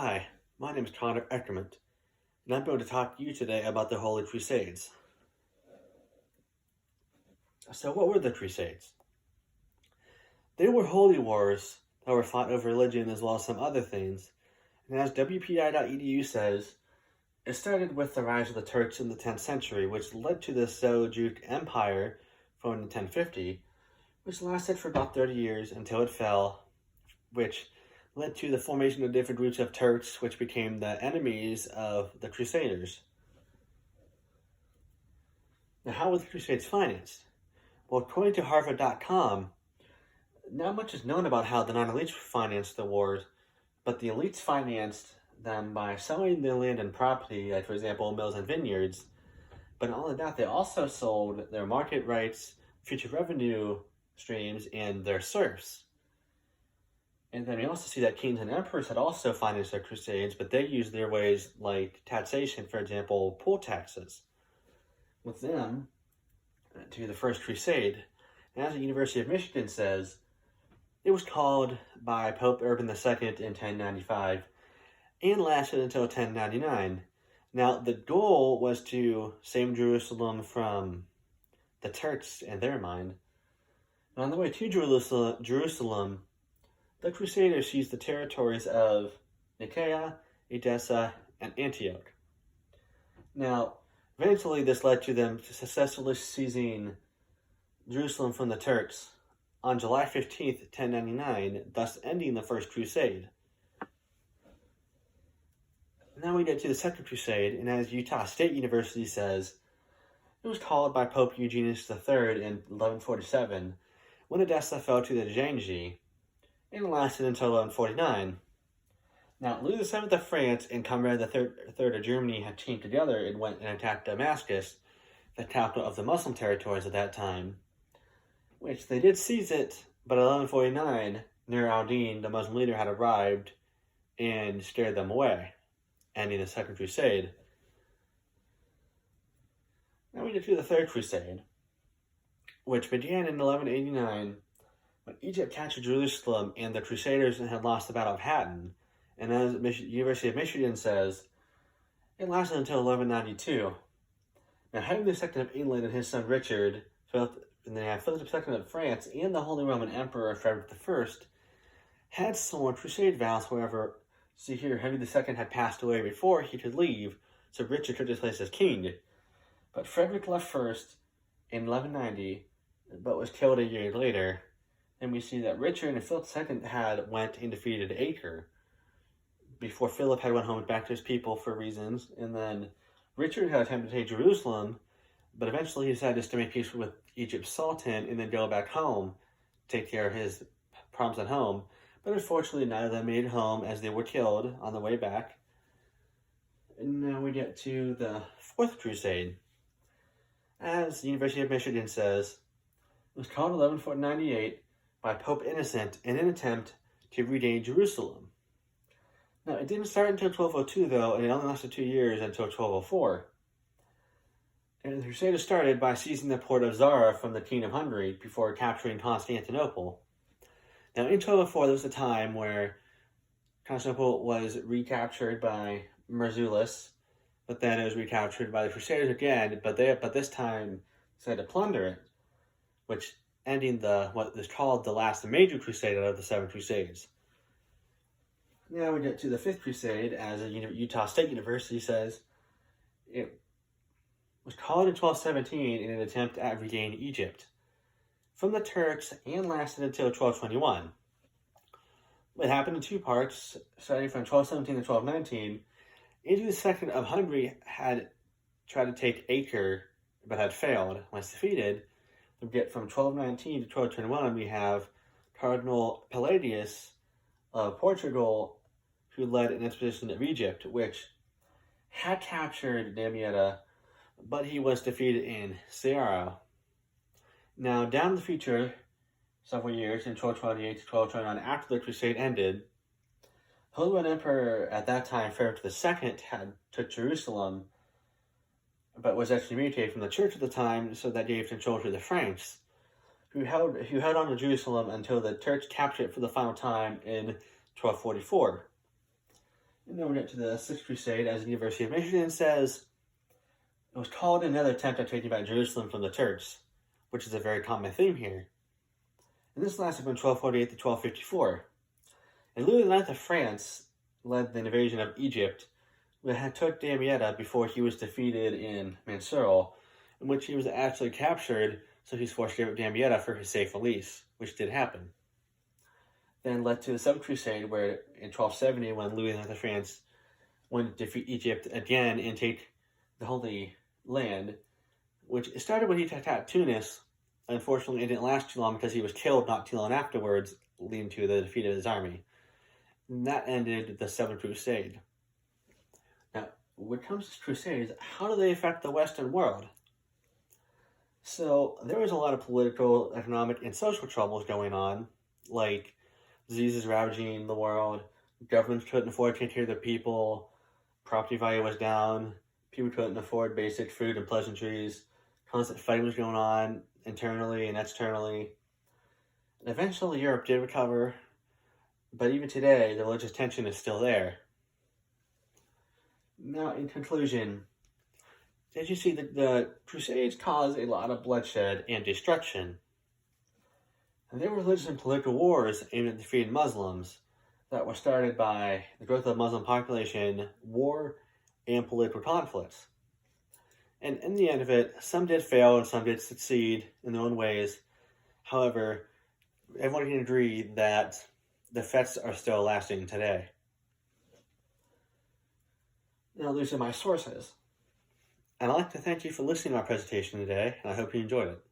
Hi, my name is Connor Eckerman, and I'm going to talk to you today about the Holy Crusades. So, what were the Crusades? They were holy wars that were fought over religion as well as some other things, and as WPI.edu says, it started with the rise of the Turks in the 10th century, which led to the Seljuk Empire from 1050, which lasted for about 30 years until it fell, which led to the formation of different groups of Turks, which became the enemies of the Crusaders. Now, how were the Crusades financed? Well, according to Harvard.com, not much is known about how the non-elites financed the wars, but the elites financed them by selling their land and property, like, for example, mills and vineyards. But not only that, they also sold their market rights, future revenue streams, and their serfs. And then we also see that kings and emperors had also financed their crusades, but they used their ways like taxation, for example, poll taxes. With them, to the First Crusade, and as the University of Michigan says, it was called by Pope Urban II in 1095 and lasted until 1099. Now, the goal was to save Jerusalem from the Turks in their mind. And on the way to Jerusalem, the Crusaders seized the territories of Nicaea, Edessa, and Antioch. Now, eventually this led to them successfully seizing Jerusalem from the Turks on July 15th, 1099, thus ending the First Crusade. Now we get to the Second Crusade, and as Utah State University says, it was called by Pope Eugenius III in 1147, when Edessa fell to the Janji, and it lasted until 1149. Now, Louis VII of France and Conrad III of Germany had teamed together and went and attacked Damascus, the capital of the Muslim territories at that time, which they did seize it, but in 1149, Nur al-Din, the Muslim leader, had arrived and scared them away, ending the Second Crusade. Now we get to the Third Crusade, which began in 1189 when Egypt captured Jerusalem and the Crusaders had lost the Battle of Hattin. And as the University of Michigan says, it lasted until 1192. Now, Henry II of England and his son Richard, and they had Philip II of France and the Holy Roman Emperor Frederick I had sworn crusade vows. However, see here, Henry II had passed away before he could leave, so Richard took his place as king. But Frederick left first in 1190, but was killed a year later. And we see that Richard and Philip II had went and defeated Acre before Philip had went home back to his people for reasons. And then Richard had attempted to take Jerusalem, but eventually he decided just to make peace with Egypt's Sultan and then go back home, take care of his problems at home. But unfortunately, neither of them made it home as they were killed on the way back. And now we get to the Fourth Crusade. As the University of Michigan says, it was called 1198 by Pope Innocent in an attempt to regain Jerusalem. Now, it didn't start until 1202, though, and it only lasted 2 years until 1204. And the Crusaders started by seizing the port of Zara from the King of Hungary before capturing Constantinople. Now, in 1204, there was a time where Constantinople was recaptured by Marzulis, but then it was recaptured by the Crusaders again, but this time decided to plunder it, which ending what is called the last major crusade out of the 7 Crusades. Now we get to the Fifth Crusade, as Utah State University says. It was called in 1217 in an attempt at regaining Egypt from the Turks and lasted until 1221. It happened in 2 parts, starting from 1217 to 1219. Idris II of Hungary had tried to take Acre, but had failed. Once defeated, we get from 1219 to 1221, we have Cardinal Palladius of Portugal, who led an expedition of Egypt, which had captured Damietta, but he was defeated in Ceara. Now, down in the future, several years, in 1228 to 1229, after the crusade ended, Holy Roman Emperor at that time, Frederick II, had took Jerusalem, but was excommunicated from the church at the time, so that gave control to the Franks, who held on to Jerusalem until the Turks captured it for the final time in 1244. And then we get to the Sixth Crusade, as the University of Michigan says, it was called another attempt at taking back Jerusalem from the Turks, which is a very common theme here. And this lasted from 1248 to 1254. And Louis IX of France led the invasion of Egypt, but had took Damietta before he was defeated in Mansour, in which he was actually captured, so he's forced to give up Damietta for his safe release, which did happen. Then led to the Seventh Crusade, where in 1270, when Louis IX of France went to defeat Egypt again and take the Holy Land, which started when he attacked Tunis. Unfortunately, it didn't last too long because he was killed not too long afterwards, leading to the defeat of his army. And that ended the Seventh Crusade. Now, when it comes to Crusades, how do they affect the Western world? So, there was a lot of political, economic, and social troubles going on, like diseases ravaging the world, governments couldn't afford to take care of their people, property value was down, people couldn't afford basic food and pleasantries, constant fighting was going on internally and externally. And eventually Europe did recover, but even today the religious tension is still there. Now, in conclusion, as you see, the Crusades caused a lot of bloodshed and destruction. And they were religious and political wars aimed at defeating Muslims that were started by the growth of the Muslim population, war, and political conflicts. And in the end of it, some did fail and some did succeed in their own ways. However, everyone can agree that the effects are still lasting today. Now, these are my sources. And I'd like to thank you for listening to my presentation today, and I hope you enjoyed it.